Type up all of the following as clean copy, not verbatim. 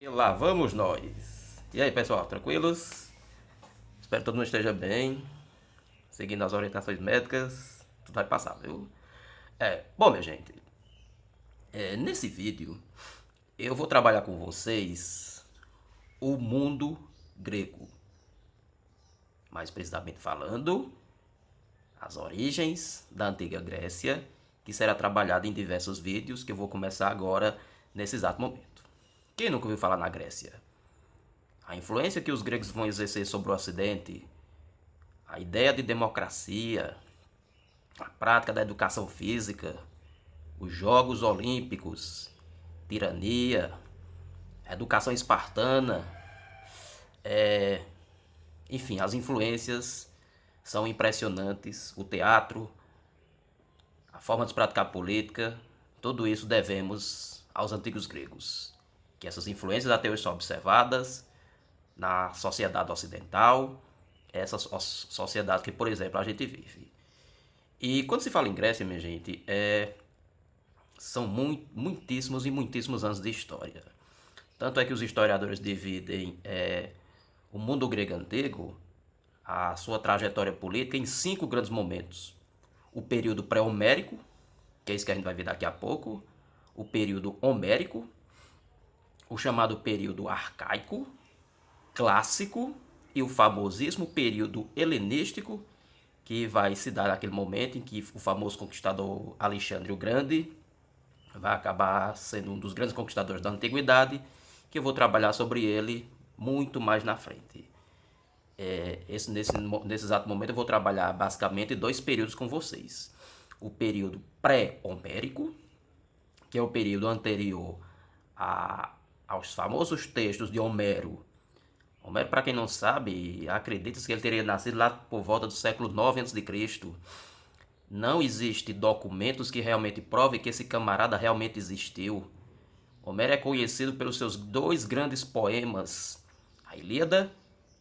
E lá vamos nós. E aí, pessoal, tranquilos? Espero que todo mundo esteja bem, seguindo as orientações médicas. Tudo vai passar, viu? Bom, minha gente, nesse vídeo eu vou trabalhar com vocês o mundo grego. Mais precisamente falando, as origens da antiga Grécia, que será trabalhado em diversos vídeos que eu vou começar agora, nesse exato momento. Quem nunca ouviu falar na Grécia? A influência que os gregos vão exercer sobre o Ocidente, a ideia de democracia, a prática da educação física, os Jogos Olímpicos, tirania, a educação espartana, enfim, as influências são impressionantes. O teatro, a forma de praticar política, tudo isso devemos aos antigos gregos. Que essas influências até hoje são observadas na sociedade ocidental, essa sociedade que, por exemplo, a gente vive. E quando se fala em Grécia, minha gente, são muitíssimos e muitíssimos anos de história. Tanto é que os historiadores dividem o mundo grego antigo, a sua trajetória política, em 5 grandes momentos. O período pré-homérico, que é isso que a gente vai ver daqui a pouco, o período homérico, o chamado período arcaico, clássico e o famosíssimo período helenístico, que vai se dar naquele momento em que o famoso conquistador Alexandre o Grande vai acabar sendo um dos grandes conquistadores da antiguidade, que eu vou trabalhar sobre ele muito mais na frente. Nesse exato momento eu vou trabalhar basicamente 2 períodos com vocês. O período pré-homérico, que é o período anterior aos famosos textos de Homero. Homero, para quem não sabe, acredita-se que ele teria nascido lá por volta do século 9 a.C. Não existe documentos que realmente provem que esse camarada realmente existiu. Homero é conhecido pelos seus 2 grandes poemas, a Ilíada,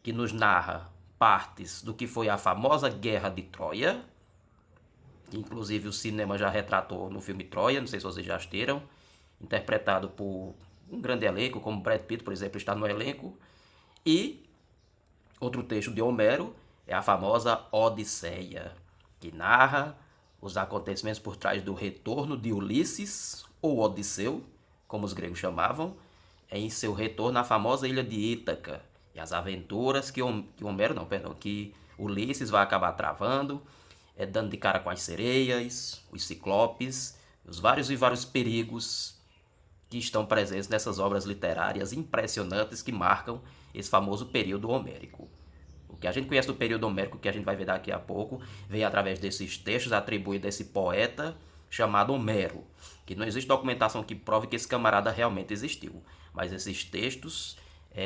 que nos narra partes do que foi a famosa Guerra de Troia, que inclusive o cinema já retratou no filme Troia, não sei se vocês já assistiram, interpretado por um grande elenco, como Brad Pitt, por exemplo, está no elenco. E outro texto de Homero é a famosa Odisseia, que narra os acontecimentos por trás do retorno de Ulisses, ou Odisseu, como os gregos chamavam, em seu retorno à famosa ilha de Ítaca, e as aventuras que Ulisses vai acabar travando, dando de cara com as sereias, os ciclopes, os vários e vários perigos que estão presentes nessas obras literárias impressionantes que marcam esse famoso período homérico. O que a gente conhece do período homérico, que a gente vai ver daqui a pouco, vem através desses textos atribuídos a esse poeta chamado Homero, que não existe documentação que prove que esse camarada realmente existiu, mas esses textos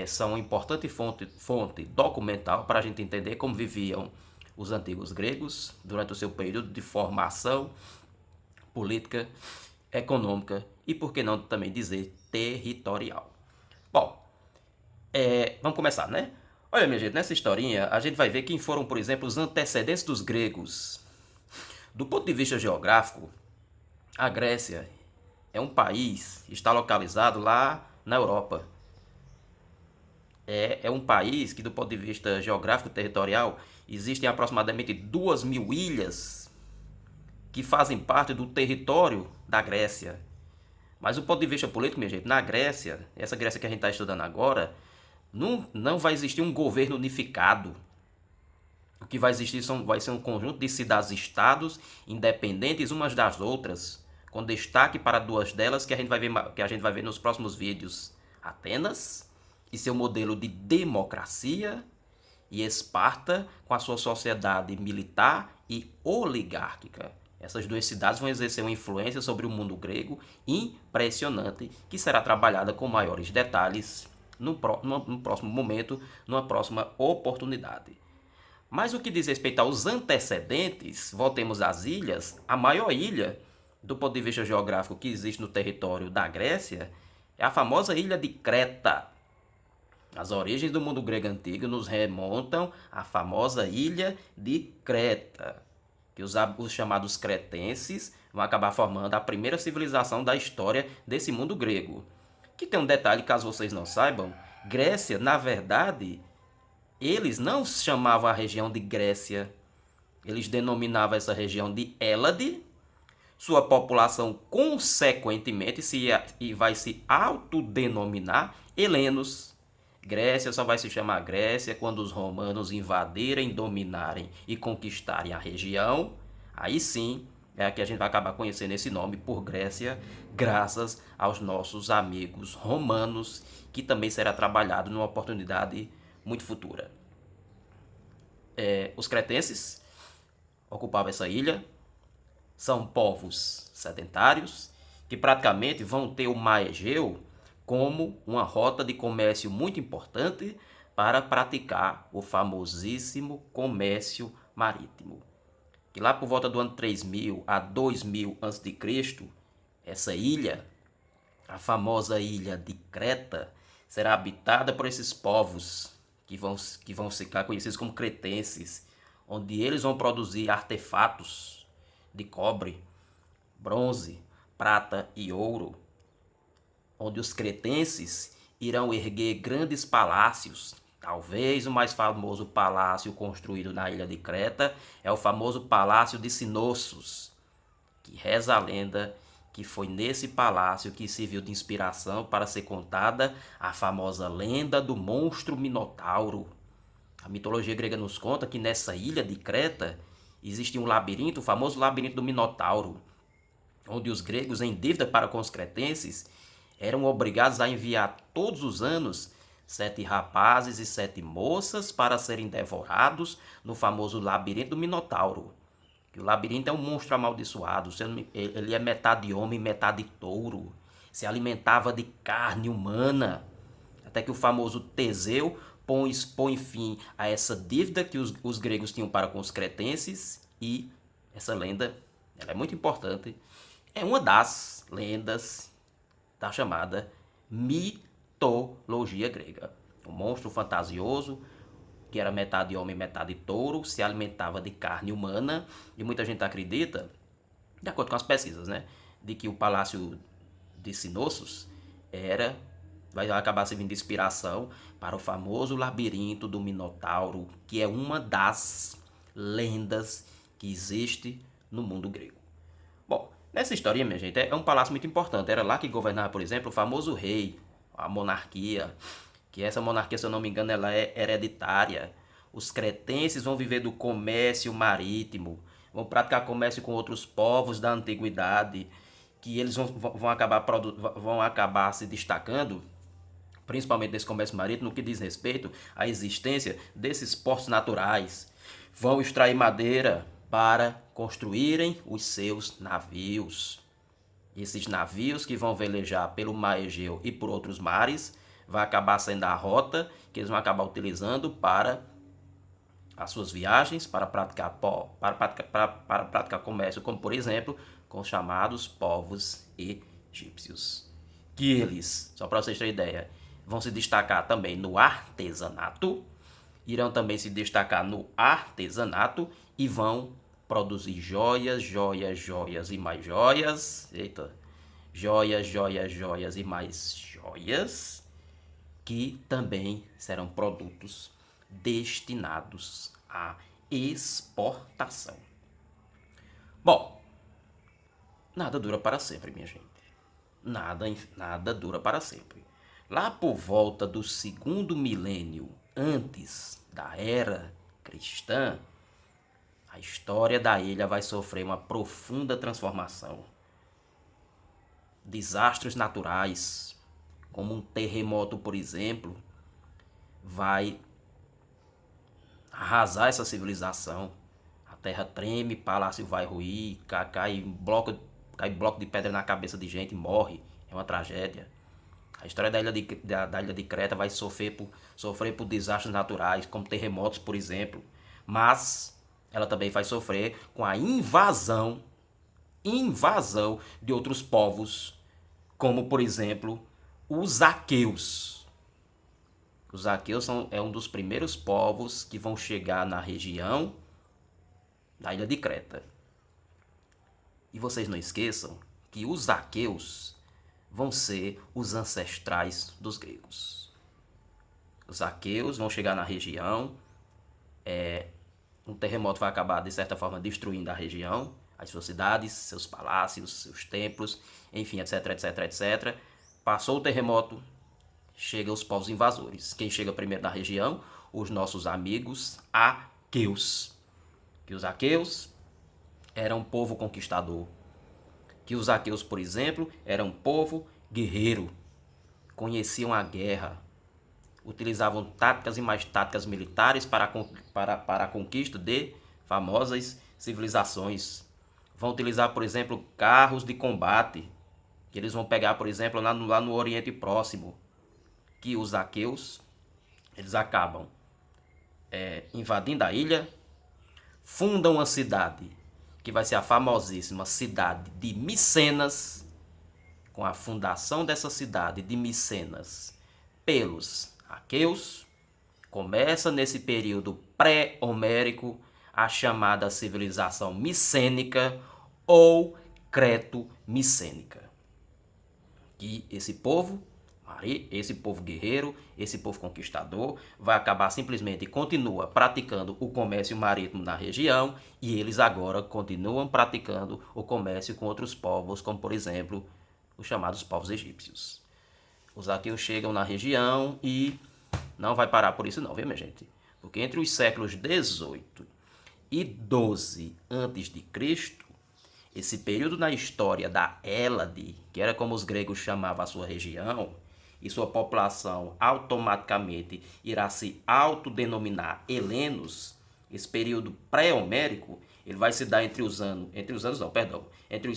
são uma importante fonte documental para a gente entender como viviam os antigos gregos durante o seu período de formação política, econômica e, por que não também dizer, territorial. Bom, vamos começar, né? Olha, minha gente, nessa historinha a gente vai ver quem foram, por exemplo, os antecedentes dos gregos. Do ponto de vista geográfico, a Grécia é um país que está localizado lá na Europa. É um país que, do ponto de vista geográfico e territorial, existem aproximadamente 2.000 ilhas que fazem parte do território da Grécia. Mas do ponto de vista político, minha gente, na Grécia, essa Grécia que a gente está estudando agora, não vai existir um governo unificado. O que vai existir vai ser um conjunto de cidades-estados independentes umas das outras, com destaque para 2 delas que a gente vai ver nos próximos vídeos. Atenas e seu modelo de democracia, e Esparta com a sua sociedade militar e oligárquica. Essas 2 cidades vão exercer uma influência sobre o mundo grego impressionante, que será trabalhada com maiores detalhes no próximo momento, numa próxima oportunidade. Mas o que diz respeito aos antecedentes, voltemos às ilhas, a maior ilha, do ponto de vista geográfico, que existe no território da Grécia, é a famosa ilha de Creta. As origens do mundo grego antigo nos remontam à famosa ilha de Creta, que os chamados cretenses vão acabar formando a primeira civilização da história desse mundo grego, Que tem um detalhe, caso vocês não saibam, Grécia, na verdade, eles não chamavam a região de Grécia, eles denominavam essa região de Hélade. Sua população, consequentemente, vai se autodenominar helenos. Grécia só vai se chamar Grécia quando os romanos invadirem, dominarem e conquistarem a região. Aí sim é a que a gente vai acabar conhecendo esse nome por Grécia, graças aos nossos amigos romanos, que também será trabalhado numa oportunidade muito futura. Os cretenses ocupavam essa ilha. São povos sedentários que praticamente vão ter o mar Egeu como uma rota de comércio muito importante para praticar o famosíssimo comércio marítimo. Que lá por volta do ano 3000 a 2000 a.C., essa ilha, a famosa ilha de Creta, será habitada por esses povos que vão ficar conhecidos como cretenses, onde eles vão produzir artefatos de cobre, bronze, prata e ouro, onde os cretenses irão erguer grandes palácios. Talvez o mais famoso palácio construído na ilha de Creta é o famoso Palácio de Sinossos, que reza a lenda que foi nesse palácio que serviu de inspiração para ser contada a famosa lenda do monstro Minotauro. A mitologia grega nos conta que nessa ilha de Creta existia um labirinto, o famoso labirinto do Minotauro, onde os gregos, em dívida para com os cretenses, eram obrigados a enviar todos os anos 7 rapazes e 7 moças para serem devorados no famoso labirinto do Minotauro. Que o labirinto é um monstro amaldiçoado, ele é metade homem, metade touro, se alimentava de carne humana, até que o famoso Teseu põe fim a essa dívida que os gregos tinham para com os cretenses, e essa lenda, ela é muito importante, é uma das lendas da chamada mitologia grega. Um monstro fantasioso, que era metade homem, metade touro, se alimentava de carne humana, e muita gente acredita, de acordo com as pesquisas, né, de que o Palácio de Sinossos vai acabar servindo de inspiração para o famoso labirinto do Minotauro, que é uma das lendas que existe no mundo grego. Bom, nessa história, minha gente, é um palácio muito importante. Era lá que governava, por exemplo, o famoso rei, a monarquia, que essa monarquia, se eu não me engano, ela é hereditária. Os cretenses vão viver do comércio marítimo, vão praticar comércio com outros povos da antiguidade, que eles vão acabar se destacando, principalmente nesse comércio marítimo, no que diz respeito à existência desses portos naturais. Vão extrair madeira para construírem os seus navios. Esses navios que vão velejar pelo mar Egeu e por outros mares, vai acabar sendo a rota que eles vão acabar utilizando para as suas viagens, para praticar comércio, como por exemplo, com os chamados povos egípcios. Que eles, só para vocês terem ideia, vão se destacar também no artesanato, irão também se destacar no artesanato e vão produzir joias, joias, joias e mais joias. Eita, joias, joias, joias e mais joias, que também serão produtos destinados à exportação. Bom, nada dura para sempre, minha gente. Nada dura para sempre. Lá por volta do 2º milênio antes da era cristã, a história da ilha vai sofrer uma profunda transformação. Desastres naturais, como um terremoto, por exemplo, vai arrasar essa civilização. A terra treme, palácio vai ruir, cai bloco de pedra na cabeça de gente, morre. É uma tragédia. A história da ilha de Creta vai sofrer por desastres naturais, como terremotos, por exemplo. Mas ela também vai sofrer com a invasão de outros povos, como, por exemplo, os aqueus. Os aqueus é um dos primeiros povos que vão chegar na região da ilha de Creta. E vocês não esqueçam que os aqueus vão ser os ancestrais dos gregos. Os aqueus vão chegar na região, um terremoto vai acabar, de certa forma, destruindo a região, as suas cidades, seus palácios, seus templos, enfim, etc, etc, etc. Passou o terremoto, chegam os povos invasores. Quem chega primeiro na região? Os nossos amigos aqueus. Que os aqueus eram um povo conquistador. Que os aqueus, por exemplo, eram um povo guerreiro. Conheciam a guerra. Utilizavam táticas e mais táticas militares para a conquista de famosas civilizações. Vão utilizar, por exemplo, carros de combate, que eles vão pegar, por exemplo, lá no Oriente Próximo, que os aqueus, eles acabam invadindo a ilha, fundam uma cidade, que vai ser a famosíssima cidade de Micenas. Com a fundação dessa cidade de Micenas pelos aqueus, começa nesse período pré-homérico a chamada civilização micênica ou creto-micênica. Que esse povo guerreiro, esse povo conquistador, vai acabar simplesmente continua praticando o comércio marítimo na região, e eles agora continuam praticando o comércio com outros povos, como por exemplo os chamados povos egípcios. Os aqueus chegam na região e não vai parar por isso não, viu, minha gente? Porque entre os séculos 18 e 12 a.C., esse período na história da Hélade, que era como os gregos chamavam a sua região, e sua população automaticamente irá se autodenominar helenos, esse período pré-homérico, ele vai se dar entre os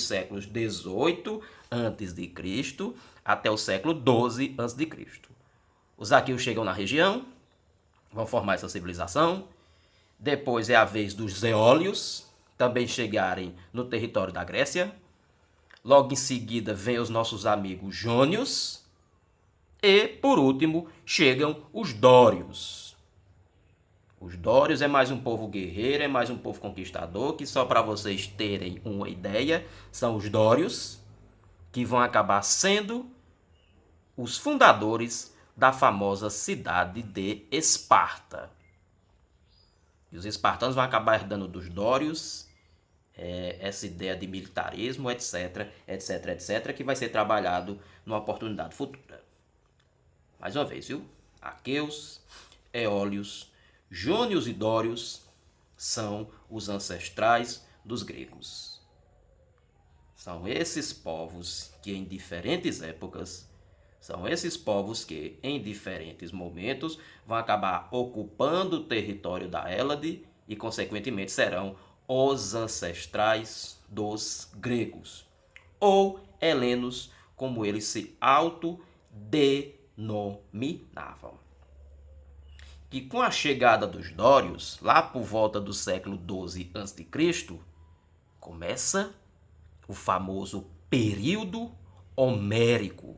séculos 18 a.C. até o século 12 a.C. Os aqueus chegam na região, vão formar essa civilização. Depois é a vez dos eólios também chegarem no território da Grécia. Logo em seguida vem os nossos amigos jônios. E, por último, chegam os dórios. Os dórios é mais um povo guerreiro, é mais um povo conquistador, que só para vocês terem uma ideia, são os dórios que vão acabar sendo os fundadores da famosa cidade de Esparta. E os espartanos vão acabar herdando dos dórios essa ideia de militarismo, etc, etc, etc, que vai ser trabalhado numa oportunidade futura. Mais uma vez, viu? Aqueus, eólios, jônios e dórios são os ancestrais dos gregos. São esses povos que em diferentes épocas, são esses povos que em diferentes momentos vão acabar ocupando o território da Hélade e consequentemente serão os ancestrais dos gregos, ou helenos, como eles se autodenominavam. Que com a chegada dos dórios, lá por volta do século 12 a.C., começa o famoso período homérico.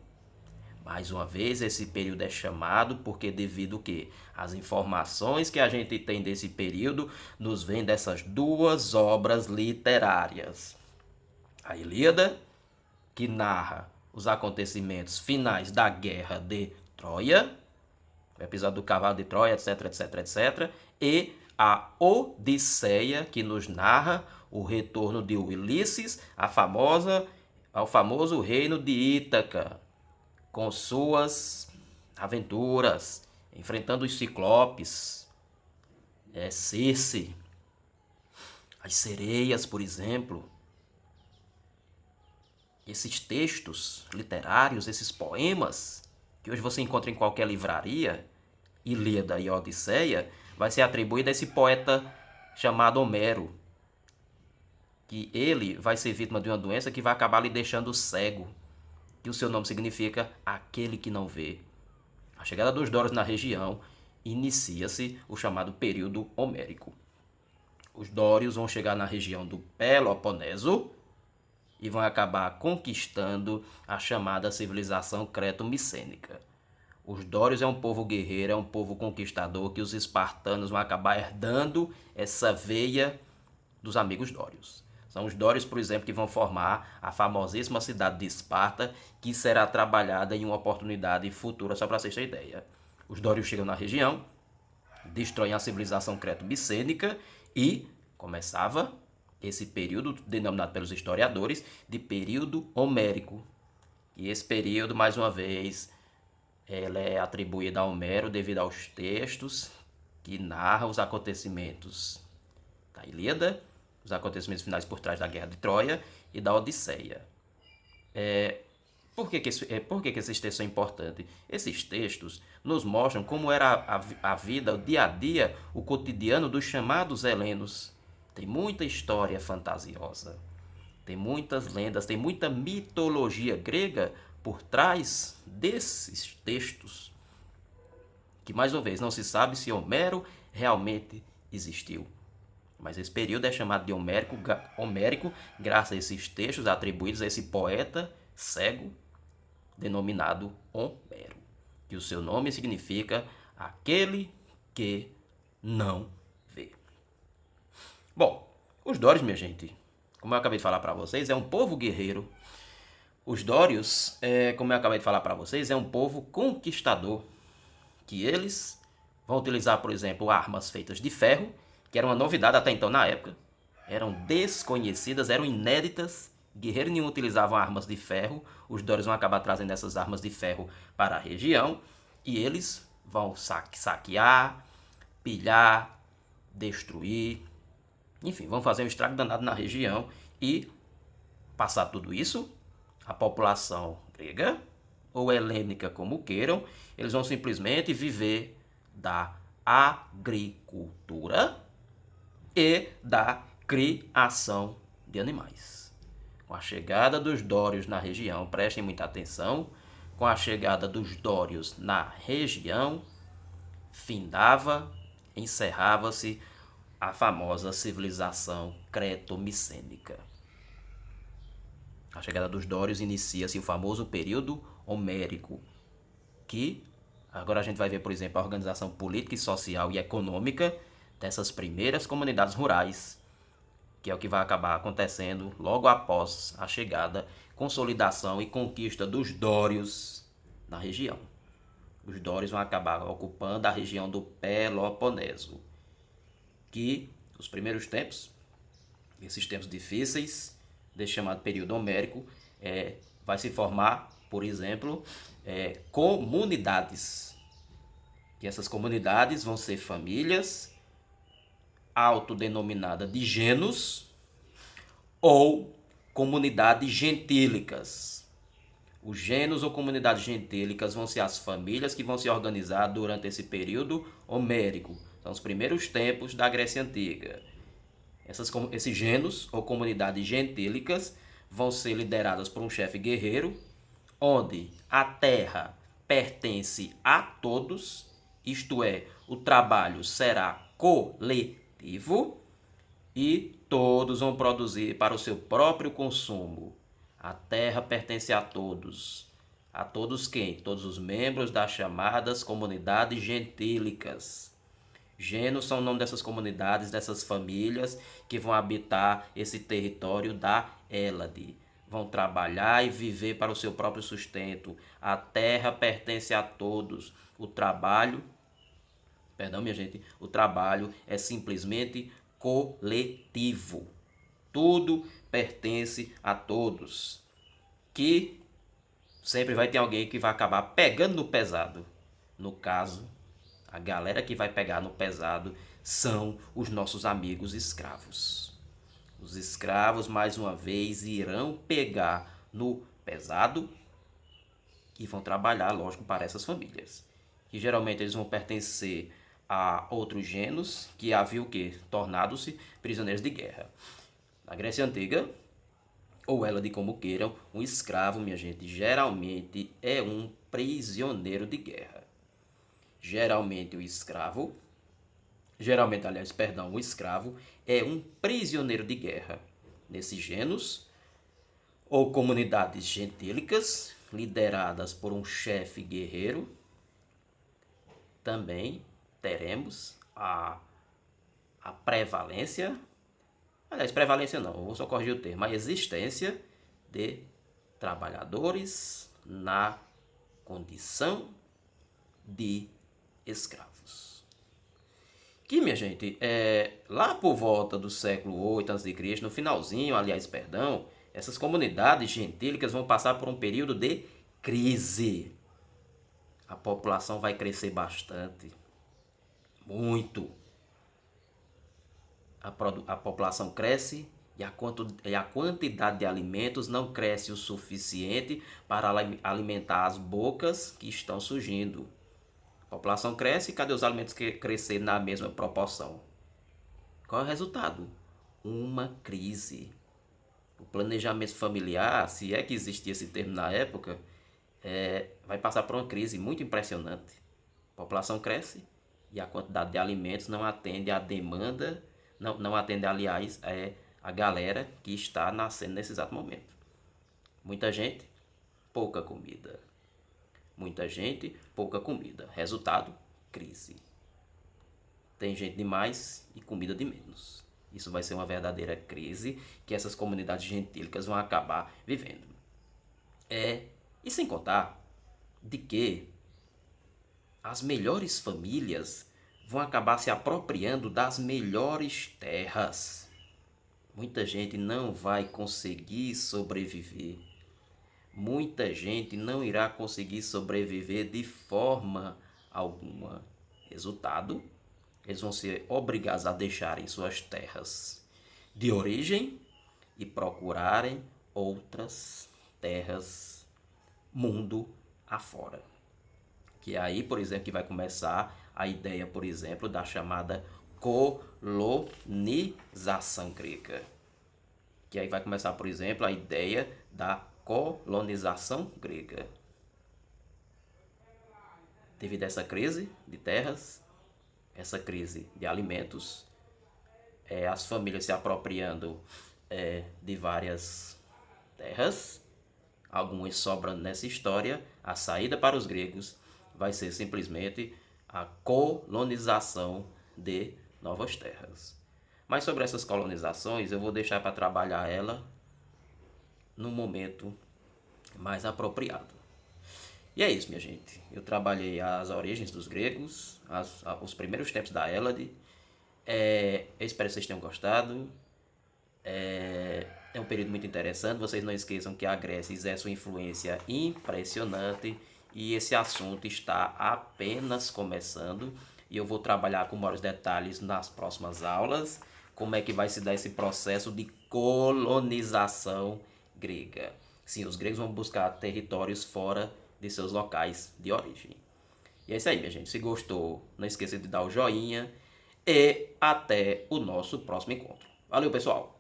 Mais uma vez, esse período é chamado porque devido que as informações que a gente tem desse período nos vêm dessas duas obras literárias. A Ilíada, que narra os acontecimentos finais da Guerra de Troia, o episódio do cavalo de Troia, etc, etc, etc, e a Odisseia, que nos narra o retorno de Ulisses ao famoso reino de Ítaca, com suas aventuras, enfrentando os ciclopes, Circe, as sereias, por exemplo. Esses textos literários, esses poemas, que hoje você encontra em qualquer livraria, Ilíada e Odisseia, vai ser atribuído a esse poeta chamado Homero, que ele vai ser vítima de uma doença que vai acabar lhe deixando cego, que o seu nome significa aquele que não vê. A chegada dos dórios na região inicia-se o chamado período homérico. Os dórios vão chegar na região do Peloponeso e vão acabar conquistando a chamada civilização creto-micênica. Os dórios é um povo guerreiro, é um povo conquistador, que os espartanos vão acabar herdando essa veia dos amigos dórios. São os dórios, por exemplo, que vão formar a famosíssima cidade de Esparta, que será trabalhada em uma oportunidade futura, só para vocês terem ideia. Os dórios chegam na região, destroem a civilização creto-micênica e começava esse período, denominado pelos historiadores, de período homérico. E esse período, mais uma vez, ela é atribuída a Homero devido aos textos que narram os acontecimentos da Ilíada, os acontecimentos finais por trás da Guerra de Troia e da Odisseia. Por que esses textos são importantes? Esses textos nos mostram como era a vida, o dia a dia, o cotidiano dos chamados helenos. Tem muita história fantasiosa, tem muitas lendas, tem muita mitologia grega por trás desses textos, que mais uma vez não se sabe se Homero realmente existiu. Mas esse período é chamado de homérico graças a esses textos atribuídos a esse poeta cego denominado Homero, que o seu nome significa aquele que não vê. Bom, os dórios, minha gente, como eu acabei de falar para vocês, é um povo guerreiro. Os dórios, como eu acabei de falar para vocês, é um povo conquistador, que eles vão utilizar, por exemplo, armas feitas de ferro, que era uma novidade até então na época, eram desconhecidas, eram inéditas, guerreiro nenhum utilizavam armas de ferro, os dórios vão acabar trazendo essas armas de ferro para a região, e eles vão saquear, pilhar, destruir, enfim, vão fazer um estrago danado na região e passar tudo isso, a população grega ou helênica, como queiram, eles vão simplesmente viver da agricultura e da criação de animais. Com a chegada dos dórios na região, prestem muita atenção, com a chegada dos dórios na região, encerrava-se a famosa civilização creto-micênica. A chegada dos dórios inicia-se o famoso período homérico, que agora a gente vai ver, por exemplo, a organização política, social e econômica dessas primeiras comunidades rurais, que é o que vai acabar acontecendo logo após a chegada, consolidação e conquista dos dórios na região. Os dórios vão acabar ocupando a região do Peloponeso, que os primeiros tempos, esses tempos difíceis, desse chamado período homérico, vai se formar, por exemplo, comunidades. E essas comunidades vão ser famílias autodenominadas de genos ou comunidades gentílicas. Os genos ou comunidades gentílicas vão ser as famílias que vão se organizar durante esse período homérico. São os primeiros tempos da Grécia Antiga. Esses genos ou comunidades gentílicas vão ser lideradas por um chefe guerreiro, onde a terra pertence a todos, isto é, o trabalho será coletivo e todos vão produzir para o seu próprio consumo. A terra pertence a todos. A todos quem? Todos os membros das chamadas comunidades gentílicas. Genos são o nome dessas comunidades, dessas famílias que vão habitar esse território da Hélade. Vão trabalhar e viver para o seu próprio sustento. A terra pertence a todos. O trabalho é simplesmente coletivo. Tudo pertence a todos. Que sempre vai ter alguém que vai acabar pegando no pesado. No caso, a galera que vai pegar no pesado são os nossos amigos escravos. Os escravos, mais uma vez, irão pegar no pesado e vão trabalhar, lógico, para essas famílias. Que geralmente eles vão pertencer a outros genos que haviam o quê? Tornado-se prisioneiros de guerra. Na Grécia Antiga, ou ela de como queiram, um escravo, minha gente, geralmente é um prisioneiro de guerra. O escravo é um prisioneiro de guerra. Nesses genos, ou comunidades gentílicas, lideradas por um chefe guerreiro, também teremos a prevalência Aliás, prevalência não, eu vou só corrigir o termo. A existência de trabalhadores na condição de escravos. Que, minha gente, lá por volta do século 8 a.C., no finalzinho, aliás, perdão, essas comunidades gentílicas vão passar por um período de crise. A população vai crescer bastante, muito. A população cresce e a quantidade de alimentos não cresce o suficiente para alimentar as bocas que estão surgindo. A população cresce e cadê os alimentos que crescer na mesma proporção? Qual é o resultado? Uma crise. O planejamento familiar, se é que existia esse termo na época, vai passar por uma crise muito impressionante. A população cresce e a quantidade de alimentos não atende à demanda, não atende, aliás, a galera que está nascendo nesse exato momento. Muita gente, pouca comida. Muita gente, pouca comida. Resultado, crise. Tem gente demais e comida de menos. Isso vai ser uma verdadeira crise que essas comunidades gentílicas vão acabar vivendo. E sem contar de que as melhores famílias vão acabar se apropriando das melhores terras. Muita gente não vai conseguir sobreviver. Muita gente não irá conseguir sobreviver de forma alguma. Resultado, eles vão ser obrigados a deixarem suas terras de origem e procurarem outras terras mundo afora. Que é aí, por exemplo, que vai começar a ideia, por exemplo, da chamada colonização grega. Que aí vai começar, por exemplo, a ideia da colonização grega. Devido a essa crise de terras, essa crise de alimentos, as famílias se apropriando de várias terras, algumas sobrando nessa história, a saída para os gregos vai ser simplesmente a colonização de novas terras. Mas sobre essas colonizações eu vou deixar para trabalhar ela no momento mais apropriado. E é isso, minha gente. Eu trabalhei as origens dos gregos, os primeiros tempos da Hélade. Eu espero que vocês tenham gostado. É um período muito interessante. Vocês não esqueçam que a Grécia exerce uma influência impressionante e esse assunto está apenas começando. E eu vou trabalhar com maiores detalhes nas próximas aulas. Como é que vai se dar esse processo de colonização grega. Sim, os gregos vão buscar territórios fora de seus locais de origem. E é isso aí, minha gente. Se gostou, não esqueça de dar o joinha e até o nosso próximo encontro. Valeu, pessoal!